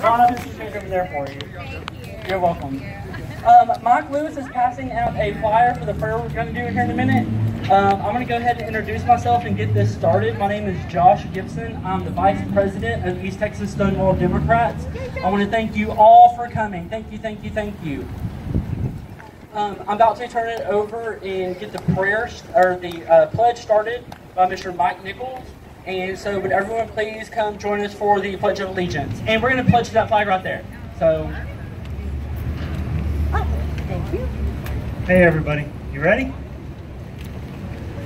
Ron, I'll just over there for you. You're welcome. Mike Lewis is passing out a flyer for the prayer we're going to do here in a minute. I'm going to go ahead and introduce myself and get this started. My name is Josh Gibson. I'm the Vice President of East Texas Stonewall Democrats. I want to thank you all for coming. Thank you, thank you, thank you. I'm about to turn it over and get the prayer, or the pledge started by Mr. Mike Nichols. And so would everyone please come join us for the Pledge of Allegiance. And we're going to pledge to that flag right there. So, thank you. Hey everybody, you ready?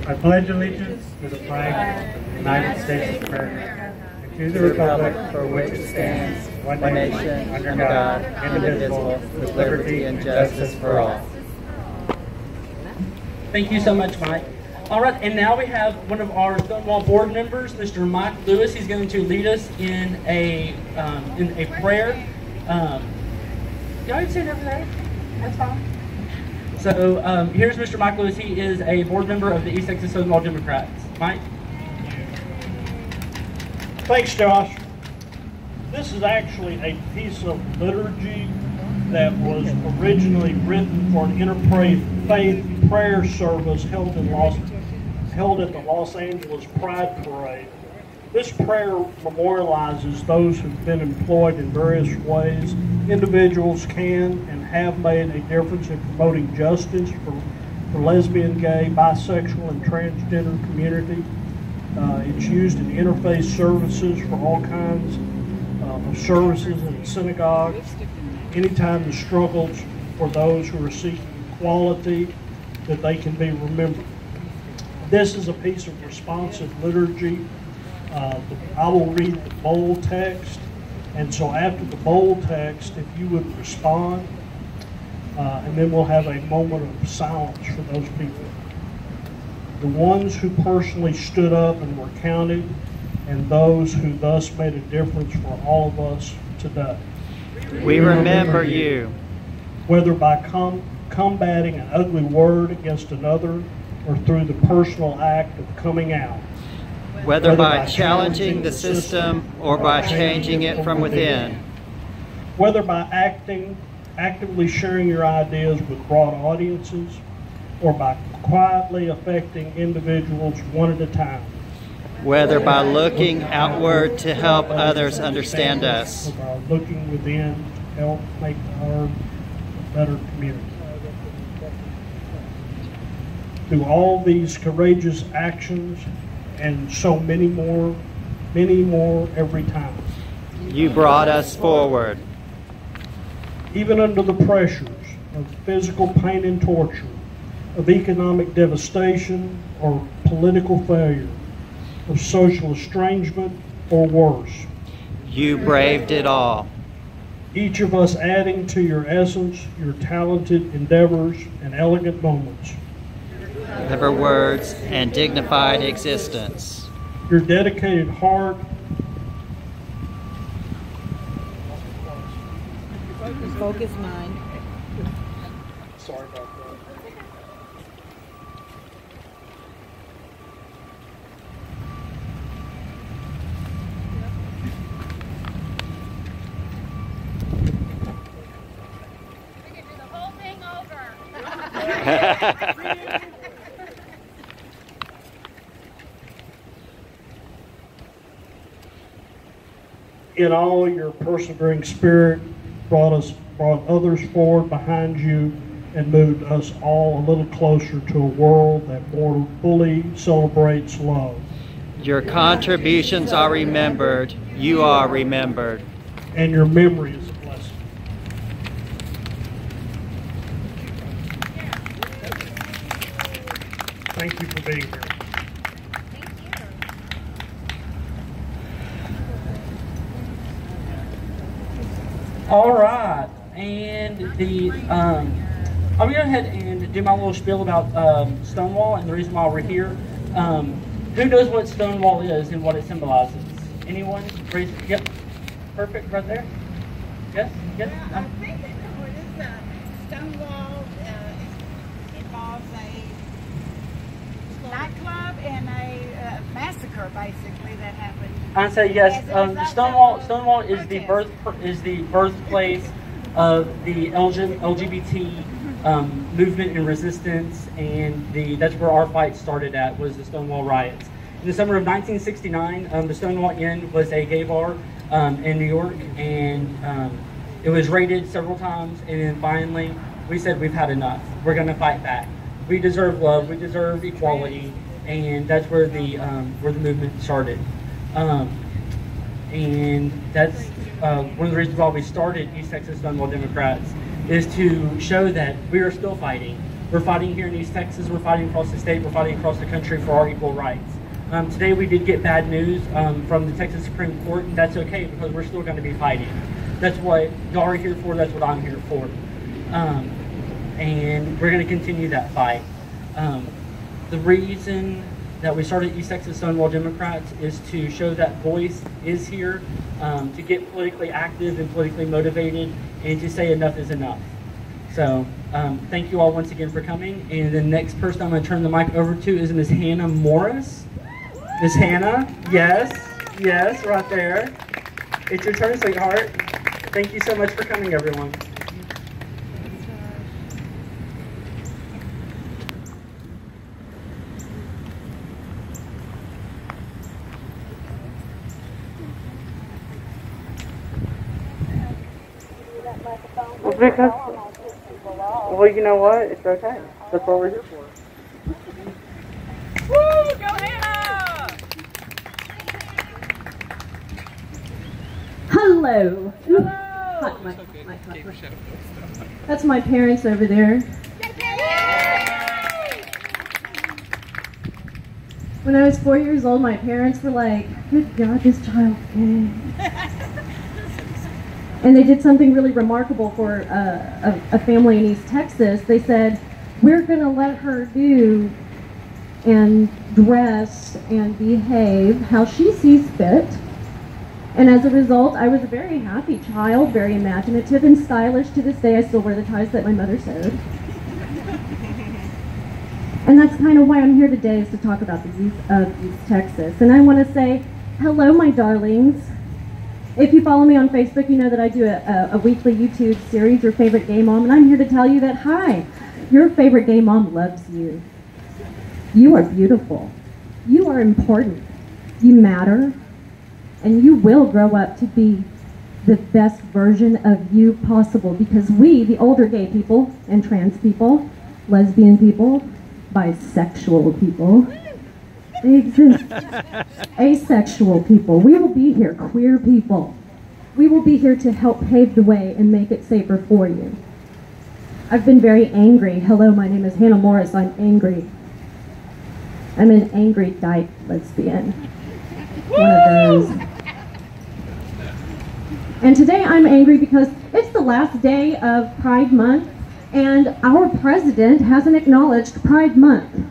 I pledge allegiance to the flag of the United States of America, and to the republic for which it stands, one nation, under God, indivisible, with liberty and justice for all. Thank you so much, Mike. All right, and now we have one of our Stonewall board members, Mr. Mike Lewis. He's going to lead us in a prayer. Y'all can sit over there. That's fine. So here's Mr. Mike Lewis. He is a board member of the East Texas Stonewall Democrats. Mike? Thanks, Josh. This is actually a piece of liturgy that was originally written for an interfaith prayer service held at the Los Angeles Pride Parade. This prayer memorializes those who've been employed in various ways. Individuals can and have made a difference in promoting justice for lesbian, gay, bisexual, and transgender community. It's used in interfaith services for all kinds of services in synagogues. Anytime the struggles for those who are seeking equality, that they can be remembered. This is a piece of responsive liturgy. I will read the bold text, and so after the bold text, if you would respond, and then we'll have a moment of silence for those people. The ones who personally stood up and were counted, and those who thus made a difference for all of us today. We remember you. Whether by combating an ugly word against another, or through the personal act of coming out. Whether by challenging the system or by changing it from within. Whether by actively sharing your ideas with broad audiences, or by quietly affecting individuals one at a time. Whether by looking outward to help others understand us. Or by looking within to help make our a better community. Through all these courageous actions and so many more every time. You brought us forward. Even under the pressures of physical pain and torture, of economic devastation or political failure, of social estrangement or worse. You braved it all. Each of us adding to your essence, your talented endeavors and elegant moments. Clever words and dignified existence. Your dedicated heart. Focus mind. Sorry about that. We can do the whole thing over. In all, your persevering spirit brought others forward behind you and moved us all a little closer to a world that more fully celebrates love. Your contributions are remembered. You are remembered. And your memory is a blessing. Thank you for being here. All right, and I'm going to go ahead and do my little spiel about Stonewall and the reason why we're here. Who knows what Stonewall is and what it symbolizes? Anyone? Yep, perfect, right there. Yes, yes. I think that what is Stonewall involves nightclub and a massacre, basically, that happened. I'd say yes. Stonewall is the birthplace of the LGBT movement and resistance, and that's where our fight started at, was the Stonewall riots. In the summer of 1969, the Stonewall Inn was a gay bar in New York, and it was raided several times, and then finally we said, we've had enough. We're going to fight back. We deserve love. We deserve equality, and that's where the movement started. And that's one of the reasons why we started East Texas Stonewall Democrats, is to show that we are still fighting. We're fighting here in East Texas. We're fighting across the state. We're fighting across the country for our equal rights. Today we did get bad news from the Texas Supreme Court, and that's okay, because we're still going to be fighting. That's what y'all are here for. That's what I'm here for. And we're going to continue that fight. The reason that we started East Texas Stonewall Democrats is to show that voice is here, to get politically active and politically motivated, and to say enough is enough. So thank you all once again for coming. And the next person I'm going to turn the mic over to is Ms. Hannah Morris. Miss Hannah, yes, right there. It's your turn, sweetheart. Thank you so much for coming, everyone. Well, you know what? It's okay. That's what we're here for. Woo! Go Hannah! Hello. Hot mic. That's my parents over there. When I was 4 years old, my parents were like, good God, this child's gay. And they did something really remarkable for a family in East Texas. They said, we're going to let her do and dress and behave how she sees fit. And as a result, I was a very happy child, very imaginative and stylish. To this day, I still wear the ties that my mother sewed. And that's kind of why I'm here today, is to talk about the youth of East Texas. And I want to say, hello, my darlings. If you follow me on Facebook, you know that I do a weekly YouTube series, Your Favorite Gay Mom, and I'm here to tell you that, hi, your favorite gay mom loves you. You are beautiful. You are important. You matter. And you will grow up to be the best version of you possible, because we, the older gay people and trans people, lesbian people, bisexual people, they exist. Asexual people. We will be here. Queer people. We will be here to help pave the way and make it safer for you. I've been very angry. Hello, my name is Hannah Morris. I'm angry. I'm an angry dyke lesbian. One of those. And today I'm angry because it's the last day of Pride Month, and our president hasn't acknowledged Pride Month.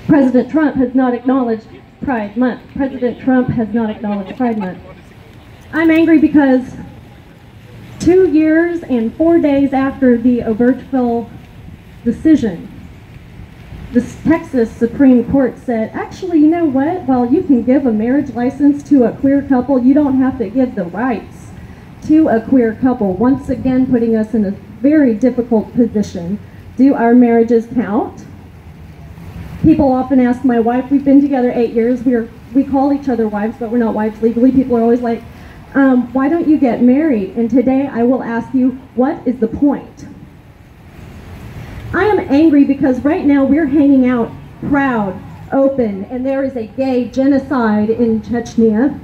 President Trump has not acknowledged Pride Month. President Trump has not acknowledged Pride Month. I'm angry because 2 years and 4 days after the Obergefell decision, the Texas Supreme Court said, actually, you know what? While you can give a marriage license to a queer couple, you don't have to give the rights to a queer couple, once again putting us in a very difficult position. Do our marriages count? People often ask my wife, we've been together 8 years, we call each other wives, but we're not wives legally. People are always like, why don't you get married? And today I will ask you, what is the point? I am angry because right now we're hanging out proud, open, and there is a gay genocide in Chechnya.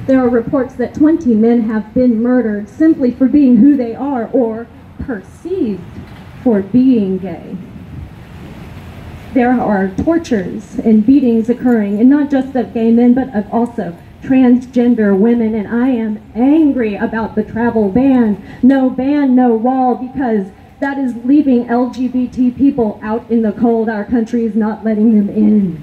There are reports that 20 men have been murdered simply for being who they are, or perceived for being gay. There are tortures and beatings occurring, and not just of gay men, but of also transgender women, and I am angry about the travel ban, no wall, because that is leaving LGBT people out in the cold. Our country is not letting them in.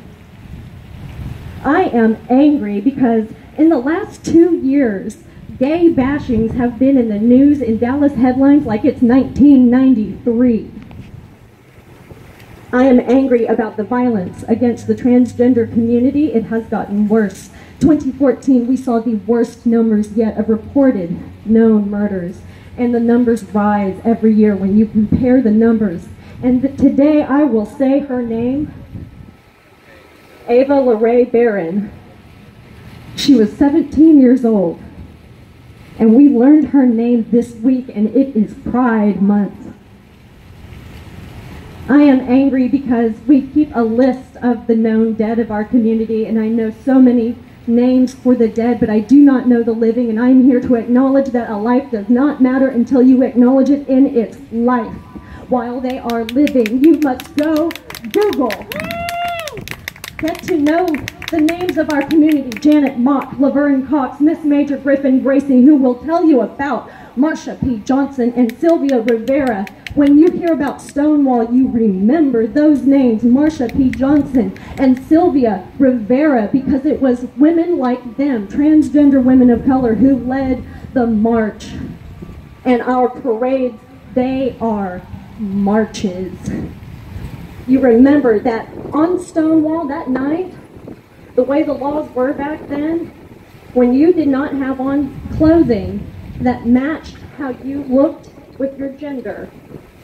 I am angry because in the last 2 years, gay bashings have been in the news in Dallas headlines like it's 1993. I am angry about the violence against the transgender community. It has gotten worse. 2014, we saw the worst numbers yet of reported known murders, and the numbers rise every year when you compare the numbers. And today I will say her name, Ava LaRae Barron. She was 17 years old, and we learned her name this week, and it is Pride Month. I am angry because we keep a list of the known dead of our community, and I know so many names for the dead, but I do not know the living, and I am here to acknowledge that a life does not matter until you acknowledge it in its life. While they are living, you must go Google. Get to know the names of our community: Janet Mock, Laverne Cox, Miss Major Griffin Gracie, who will tell you about Marsha P. Johnson and Sylvia Rivera. When you hear about Stonewall, you remember those names, Marsha P. Johnson and Sylvia Rivera, because it was women like them, transgender women of color, who led the march. And our parades, they are marches. You remember that on Stonewall that night, the way the laws were back then, when you did not have on clothing that matched how you looked with your gender,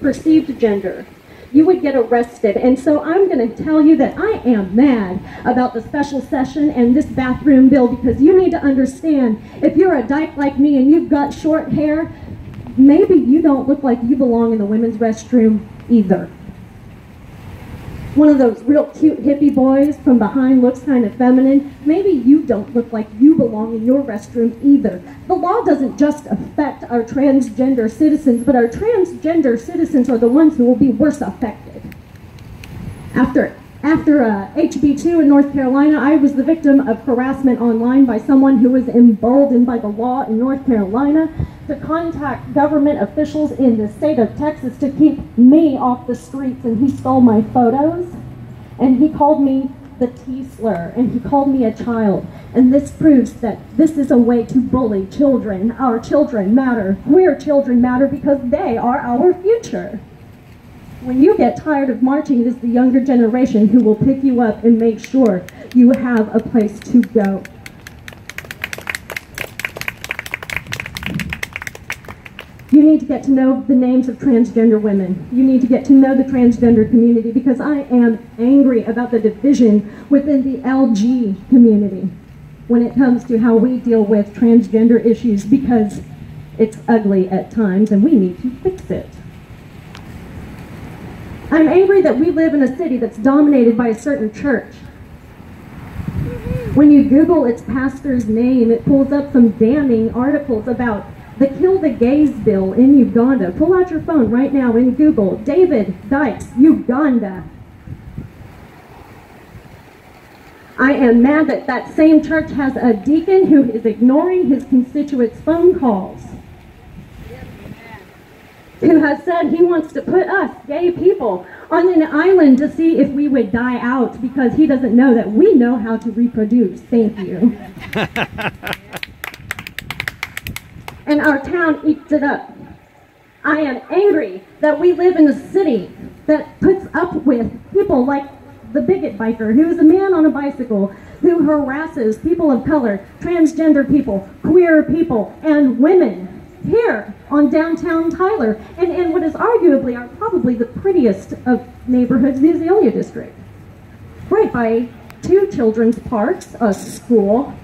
perceived gender, you would get arrested. And so I'm going to tell you that I am mad about the special session and this bathroom bill, because you need to understand, if you're a dyke like me and you've got short hair, maybe you don't look like you belong in the women's restroom either. One of those real cute hippie boys from behind looks kind of feminine. Maybe you don't look like you belong in your restroom either. The law doesn't just affect our transgender citizens, but our transgender citizens are the ones who will be worse affected. After HB2 in North Carolina, I was the victim of harassment online by someone who was emboldened by the law in North Carolina to contact government officials in the state of Texas to keep me off the streets, and he stole my photos, and he called me the T-slur, and he called me a child. And this proves that this is a way to bully children. Our children matter. Queer children matter because they are our future. When you get tired of marching, it is the younger generation who will pick you up and make sure you have a place to go. You need to get to know the names of transgender women. You need to get to know the transgender community, because I am angry about the division within the LG community when it comes to how we deal with transgender issues, because it's ugly at times and we need to fix it. I'm angry that we live in a city that's dominated by a certain church. When you Google its pastor's name, it pulls up some damning articles about the Kill the Gays bill in Uganda. Pull out your phone right now and Google David Dykes, Uganda. I am mad that that same church has a deacon who is ignoring his constituents' phone calls, who has said he wants to put us, gay people, on an island to see if we would die out, because he doesn't know that we know how to reproduce. Thank you. And our town eats it up. I am angry that we live in a city that puts up with people like the bigot biker, who is a man on a bicycle, who harasses people of color, transgender people, queer people, and women here on downtown Tyler, and in what is arguably probably the prettiest of neighborhoods, the Azalea District. Right by 2 children's parks, a school,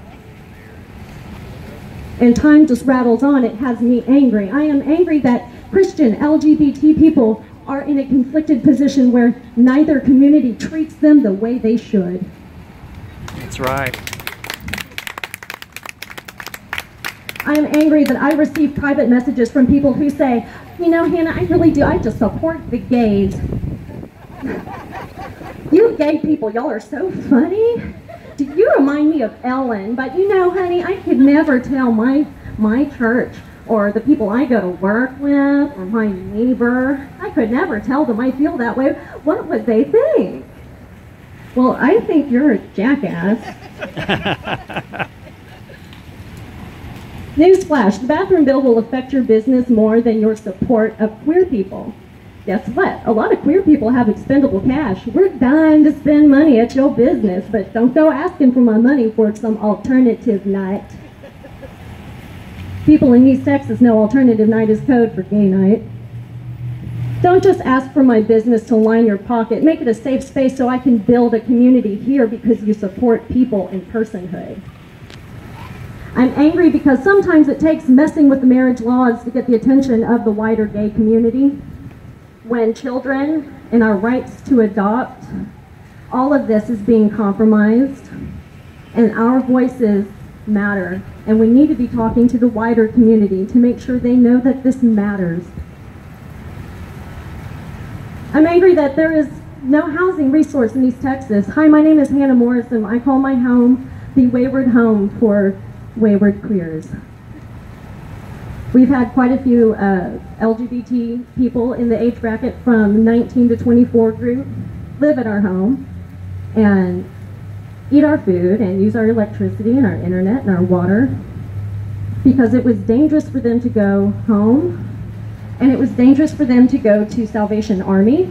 and time just rattles on. It has me angry. I am angry that Christian LGBT people are in a conflicted position where neither community treats them the way they should. That's right. I am angry that I receive private messages from people who say, you know, Hannah, I really do, I just support the gays. You gay people, y'all are so funny. You remind me of Ellen, but you know, honey, I could never tell my church or the people I go to work with or my neighbor, I could never tell them I feel that way. What would they think? Well, I think you're a jackass. Newsflash, the bathroom bill will affect your business more than your support of queer people. guess what? A lot of queer people have expendable cash. We're dying to spend money at your business, but don't go asking for my money for some alternative night. People in East Texas know alternative night is code for gay night. Don't just ask for my business to line your pocket. Make it a safe space so I can build a community here because you support people in personhood. I'm angry because sometimes it takes messing with the marriage laws to get the attention of the wider gay community. When children and our rights to adopt, all of this is being compromised, and our voices matter, and we need to be talking to the wider community to make sure they know that this matters. I'm angry that there is no housing resource in East Texas. Hi, my name is Hannah Morrison. I call my home the Wayward Home for Wayward Queers. We've had quite a few LGBT people in the age bracket from 19 to 24 group live at our home and eat our food and use our electricity and our internet and our water because it was dangerous for them to go home, and it was dangerous for them to go to Salvation Army.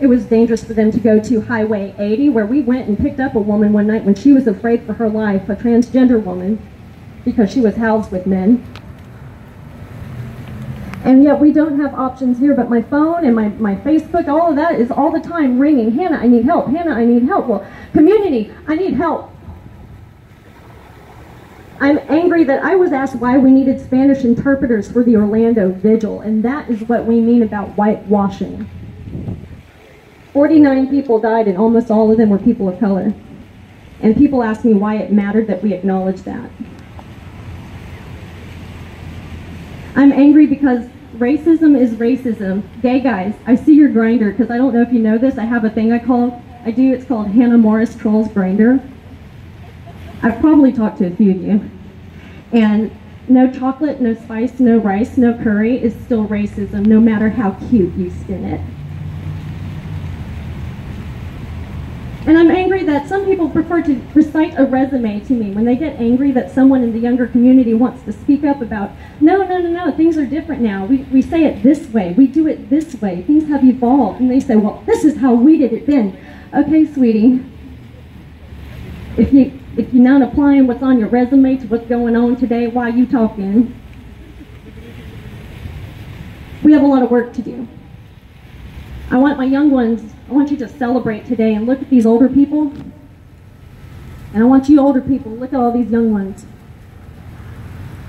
It was dangerous for them to go to Highway 80, where we went and picked up a woman one night when she was afraid for her life, a transgender woman, because she was housed with men. And yet we don't have options here, but my phone and my Facebook, all of that is all the time ringing. Hannah, I need help. Hannah, I need help. Well, community, I need help. I'm angry that I was asked why we needed Spanish interpreters for the Orlando Vigil, and that is what we mean about whitewashing. 49 people died, and almost all of them were people of color. And people ask me why it mattered that we acknowledge that. I'm angry because racism is racism. Gay guys, I see your Grindr, because I don't know if you know this, I have a thing it's called Hannah Morris Trolls Grindr. I've probably talked to a few of you. And no chocolate, no spice, no rice, no curry is still racism, no matter how cute you spin it. And I'm angry that some people prefer to recite a resume to me when they get angry that someone in the younger community wants to speak up about, no, things are different now. We say it this way. We do it this way. Things have evolved. And they say, well, this is how we did it then. Okay, sweetie. If you're not applying what's on your resume to what's going on today, why are you talking? We have a lot of work to do. I want my young ones, I want you to celebrate today and look at these older people. And I want you older people to look at all these young ones.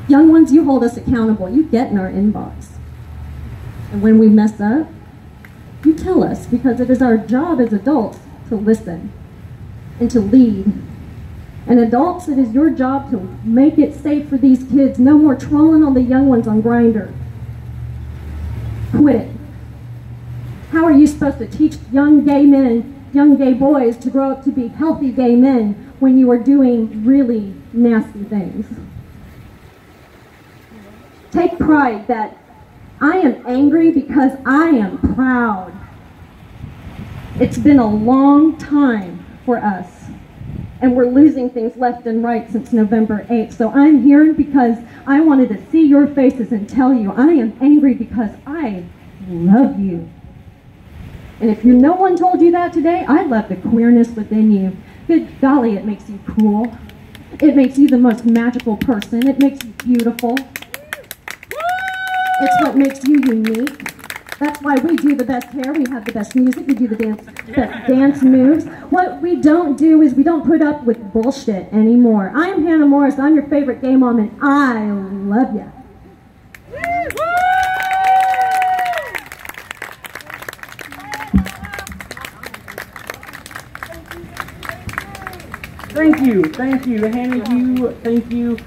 Young ones, you hold us accountable. You get in our inbox. And when we mess up, you tell us, because it is our job as adults to listen and to lead. And adults, it is your job to make it safe for these kids. No more trolling on the young ones on Grindr. Quit it. How are you supposed to teach young gay men, young gay boys to grow up to be healthy gay men when you are doing really nasty things? Take pride that I am angry because I am proud. It's been a long time for us, and we're losing things left and right since November 8th. So I'm here because I wanted to see your faces and tell you I am angry because I love you. And if no one told you that today, I love the queerness within you. Good golly, it makes you cool. It makes you the most magical person. It makes you beautiful. It's what makes you unique. That's why we do the best hair, we have the best music, we do the best dance moves. What we don't do is we don't put up with bullshit anymore. I'm Hannah Morris, I'm your favorite gay mom, and I love you. Thank you, Hannah, thank you.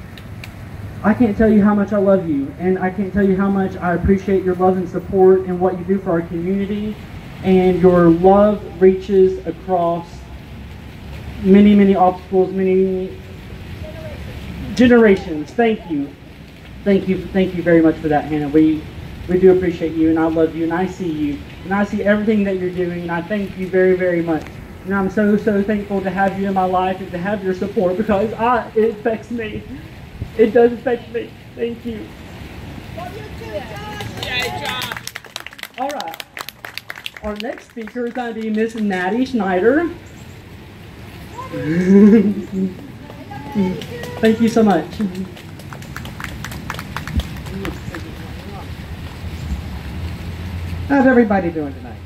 I can't tell you how much I love you, and I can't tell you how much I appreciate your love and support and what you do for our community, and your love reaches across many, many obstacles, many generations. Thank you very much for that, Hannah. We do appreciate you, and I love you, and I see you, and I see everything that you're doing, and I thank you very, very much. And I'm so thankful to have you in my life and to have your support, because it affects me. It does affect me. Thank you. Love you too, Josh. All right. Our next speaker is going to be Miss Natty Schneider. Thank you so much. How's everybody doing tonight?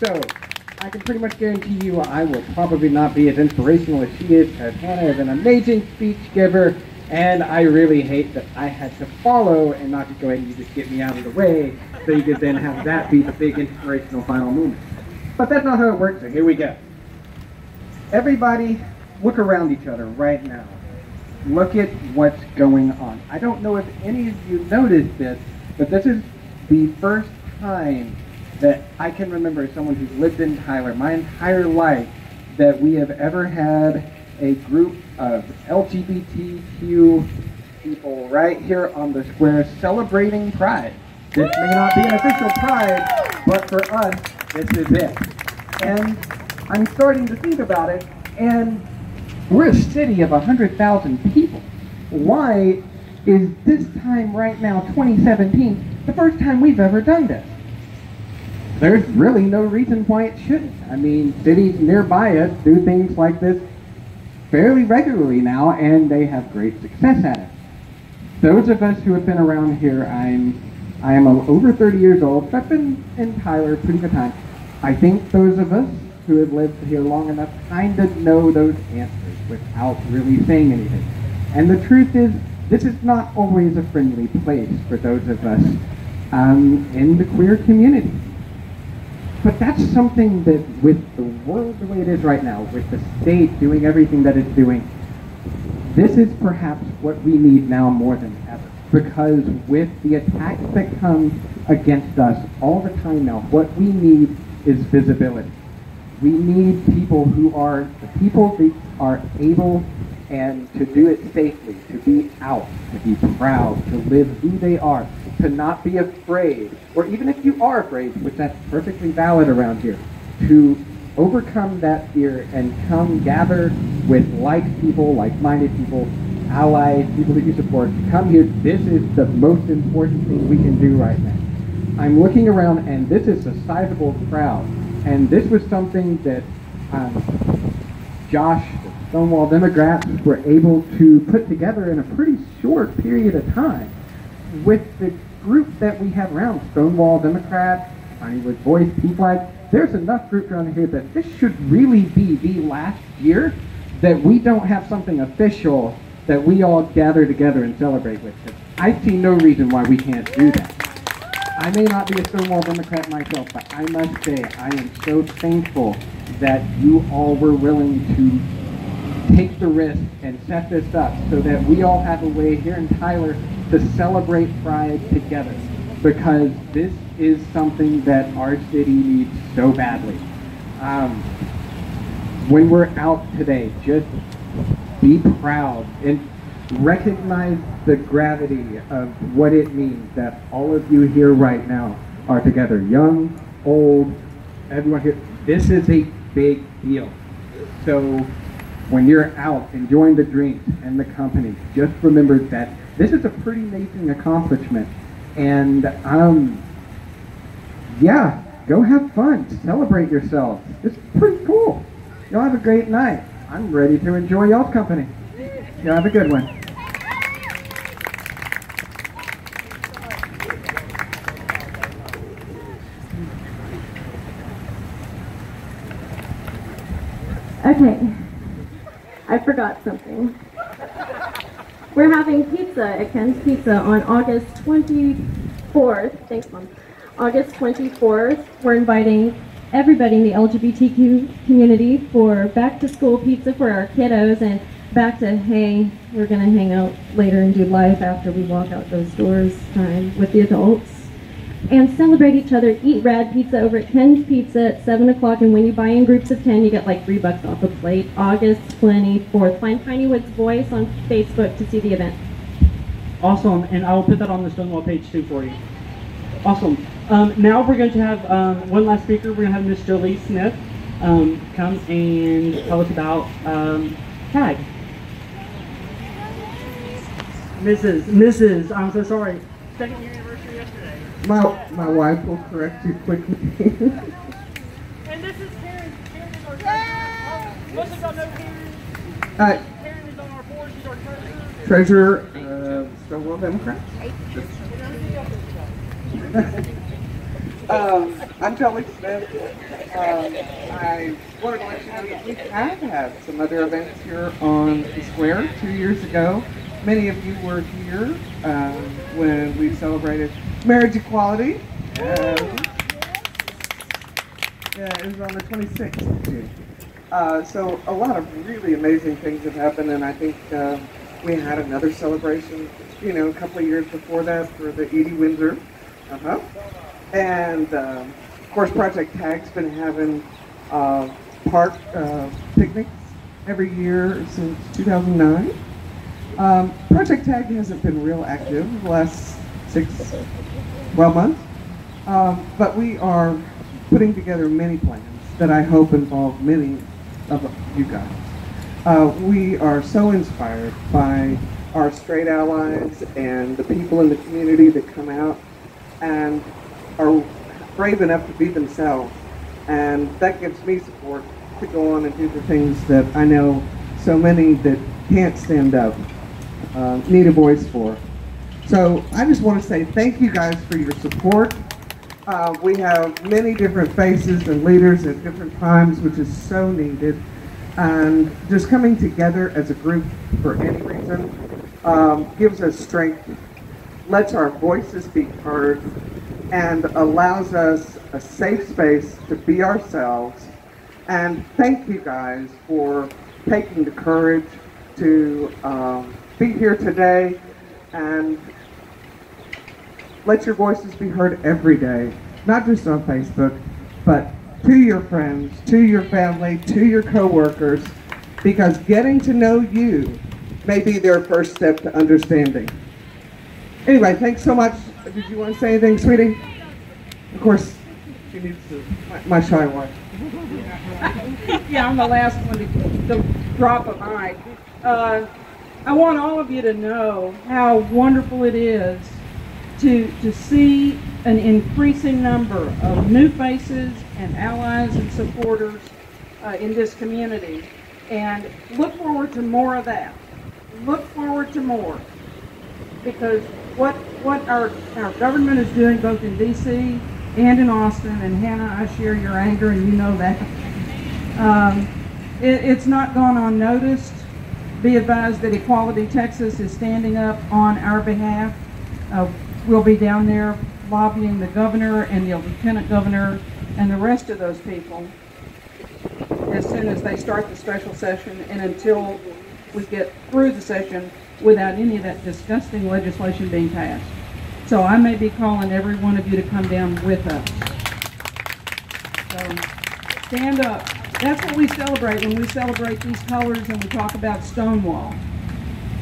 So, I can pretty much guarantee you I will probably not be as inspirational as she is, because Hannah is an amazing speech giver, and I really hate that I had to follow and not just go ahead and you just get me out of the way so you could then have that be the big inspirational final moment. But that's not how it works, so here we go. Everybody, look around each other right now. Look at what's going on. I don't know if any of you noticed this, but this is the first time that I can remember, as someone who's lived in Tyler my entire life, that we have ever had a group of LGBTQ people right here on the square celebrating Pride. This may not be an official Pride, but for us, this is it. And I'm starting to think about it, and we're a city of 100,000 people. Why is this time right now, 2017, the first time we've ever done this? There's really no reason why it shouldn't. I mean, cities nearby us do things like this fairly regularly now, and they have great success at it. Those of us who have been around here, I am over 30 years old, so I've been in Tyler a pretty good time. I think those of us who have lived here long enough kind of know those answers without really saying anything. And the truth is, this is not always a friendly place for those of us in the queer community. But that's something that, with the world the way it is right now, with the state doing everything that it's doing, this is perhaps what we need now more than ever. Because with the attacks that come against us all the time now, what we need is visibility. We need people who are the people that are able and to do it safely, to be out, to be proud, to live who they are, to not be afraid, or even if you are afraid, which that's perfectly valid around here, to overcome that fear and come gather with like people, like-minded people, allies, people that you support. Come here. This is the most important thing we can do right now. I'm looking around, and this is a sizable crowd, and this was something that Josh, the Stonewall Democrats, were able to put together in a pretty short period of time with the group that we have around, Stonewall Democrats, Honeywood Voice, P-Flag. There's enough groups around here that this should really be the last year that we don't have something official that we all gather together and celebrate with. I see no reason why we can't do that. I may not be a Stonewall Democrat myself, but I must say I am so thankful that you all were willing to take the risk and set this up so that we all have a way here in Tyler to celebrate Pride together, because this is something that our city needs so badly. When we're out today, just be proud and recognize the gravity of what it means that all of you here right now are together, young, old, everyone here. This is a big deal. So when you're out enjoying the drinks and the company, just remember that this is a pretty amazing accomplishment. And yeah, go have fun, celebrate yourselves. It's pretty cool. Y'all have a great night. I'm ready to enjoy y'all's company. Y'all have a good one. Okay, I forgot something. We're having pizza at Ken's Pizza on August 24th. Thanks, Mom. August 24th. We're inviting everybody in the LGBTQ community for back-to-school pizza for our kiddos, and back to, hey, we're going to hang out later and do live after we walk out those doors time with the adults. And celebrate each other. Eat rad pizza over at Ken's Pizza at 7 o'clock, and when you buy in groups of 10, you get like $3 off a plate. August 24th. Find Honeywood's Voice on Facebook to see the event. Awesome, and I will put that on the Stonewall page too for you. Awesome. Now we're going to have one last speaker. We're going to have Miss Jolie Smith come and tell us about TAG. Mrs. I'm so sorry. second year anniversary yesterday. My wife will correct you quickly. And this is Karen. Karen is our treasurer. Most of y'all know Karen. Karen is on our board. She's our treasurer. Treasurer, Stonewall Democrat. I'm Kelly Smith. I wanted to let you know that we have had some other events here on the square 2 years ago. Many of you were here when we celebrated marriage equality. Yeah, it was on the 26th of June. So a lot of really amazing things have happened, and I think we had another celebration, a couple of years before that for the Edie Windsor. And of course, Project TAG's been having park picnics every year since 2009. Project TAG hasn't been real active the last 12 months, but we are putting together many plans that I hope involve many of you guys. We are so inspired by our straight allies and the people in the community that come out and are brave enough to be themselves, and that gives me support to go on and do the things that I know so many that can't stand up need a voice for. So I just want to say thank you guys for your support. We have many different faces and leaders at different times, which is so needed, and just coming together as a group for any reason gives us strength, lets our voices be heard, and allows us a safe space to be ourselves. And thank you guys for taking the courage to be here today and let your voices be heard every day, not just on Facebook, but to your friends, to your family, to your coworkers, because getting to know you may be their first step to understanding. Anyway, thanks so much. Did you want to say anything, sweetie? Of course, she needs to, my shy wife. Yeah, I'm the last one to drop a mic. I want all of you to know how wonderful it is to see an increasing number of new faces and allies and supporters in this community. And look forward to more of that. Look forward to more. Because what our government is doing both in D.C. and in Austin, and Hannah, I share your anger and you know that. It's not gone unnoticed. Be advised that Equality Texas is standing up on our behalf. We'll be down there lobbying the governor and the lieutenant governor and the rest of those people as soon as they start the special session and until we get through the session without any of that disgusting legislation being passed. So I may be calling every one of you to come down with us. So stand up. That's what we celebrate when we celebrate these colors and we talk about Stonewall.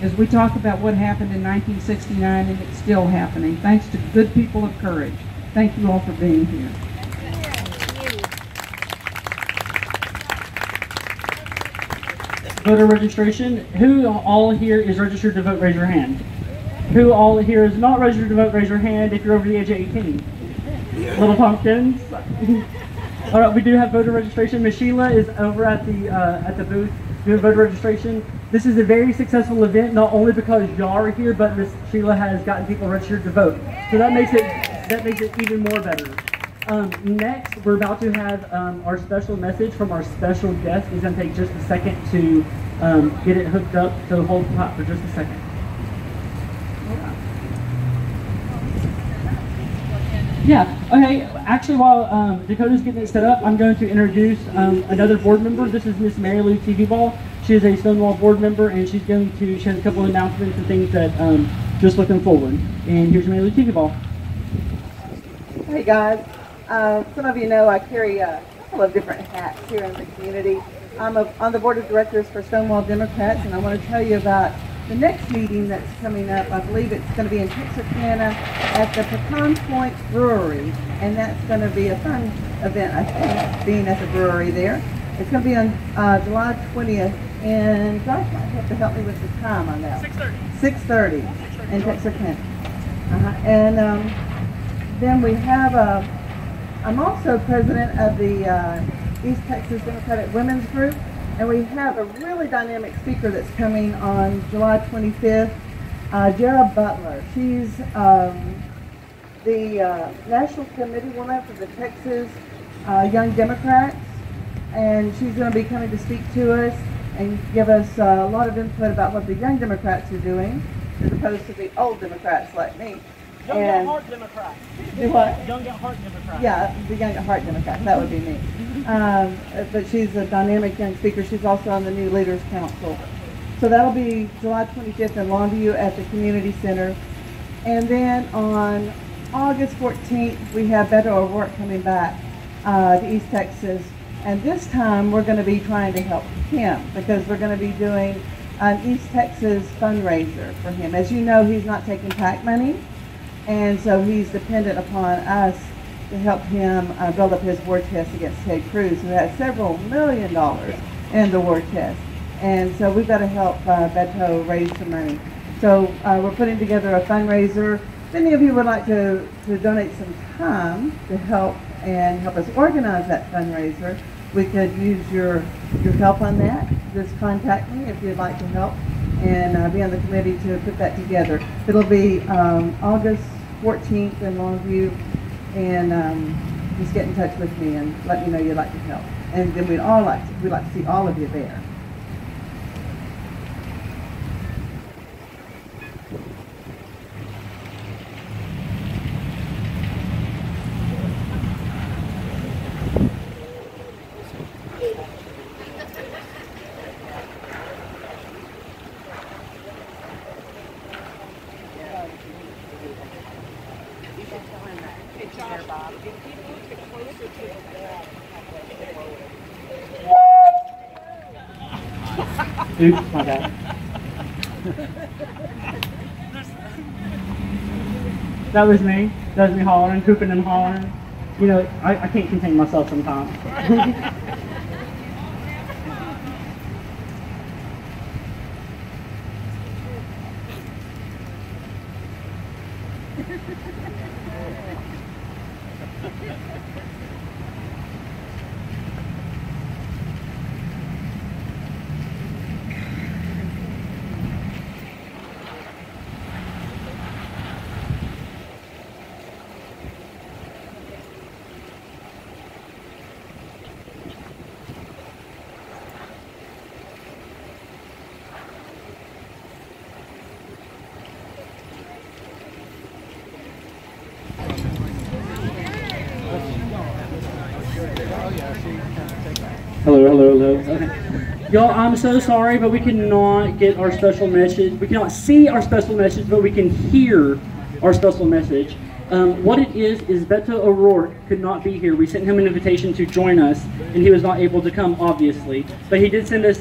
As we talk about what happened in 1969 and it's still happening, thanks to good people of courage. Thank you all for being here. Voter registration. Who all here is registered to vote, raise your hand. Who all here is not registered to vote, raise your hand if you're over the age of 18. Little pumpkins. All right, we do have voter registration. Ms. Sheila is over at the booth doing voter registration. This is a very successful event, not only because y'all are here, but Ms. Sheila has gotten people registered to vote. So that makes it even more better. Next, we're about to have our special message from our special guest. It's going to take just a second to get it hooked up, so hold tight for just a second. Yeah, okay, actually while Dakota's getting it set up, I'm going to introduce another board member. This is Miss Mary Lou TV Ball. She is a Stonewall board member, and she has a couple of announcements and things that just looking forward. And here's Mary Lou TV Ball. Hey guys, some of you know I carry a couple of different hats here in the community. I'm on the board of directors for Stonewall Democrats, and I want to tell you about the next meeting that's coming up. I believe it's going to be in Texarkana at the Pecan Point Brewery, and that's going to be a fun event, I think, being at the brewery there. It's going to be on July 20th, and Josh might have to help me with the time on that. 6:30. 6:30 in Texarkana. And then we have, I'm also president of the East Texas Democratic Women's Group, and we have a really dynamic speaker that's coming on July 25th, Jara Butler. She's the National Committee woman for the Texas Young Democrats, and she's going to be coming to speak to us and give us a lot of input about what the Young Democrats are doing, as opposed to the old Democrats like me. Young at Heart Democrats. Do what? Young at Heart Democrats. Yeah, the Young at Heart Democrats. That would be me. But she's a dynamic young speaker. She's also on the New Leaders Council. So that'll be July 25th in Longview at the Community Center. And then on August 14th, we have Beto O'Rourke coming back to East Texas. And this time, we're going to be trying to help him because we're going to be doing an East Texas fundraiser for him. As you know, he's not taking PAC money. And so he's dependent upon us to help him build up his war chest against Ted Cruz, who has several $1 million in the war chest. And so we've got to help Beto raise some money. So we're putting together a fundraiser. If any of you would like to donate some time to help and help us organize that fundraiser, we could use your help on that. Just contact me if you'd like to help and be on the committee to put that together. It'll be August 14th in Longview, and just get in touch with me and let me know you'd like to help. And then we'd like to see all of you there. Oops, my bad. That was me. That was me hollering, hooping and hollering. You know, I can't contain myself sometimes. Hello. Okay. Y'all, I'm so sorry, but we cannot get our special message. We cannot see our special message, but we can hear our special message. What it is Beto O'Rourke could not be here. We sent him an invitation to join us, and he was not able to come, obviously. But he did send us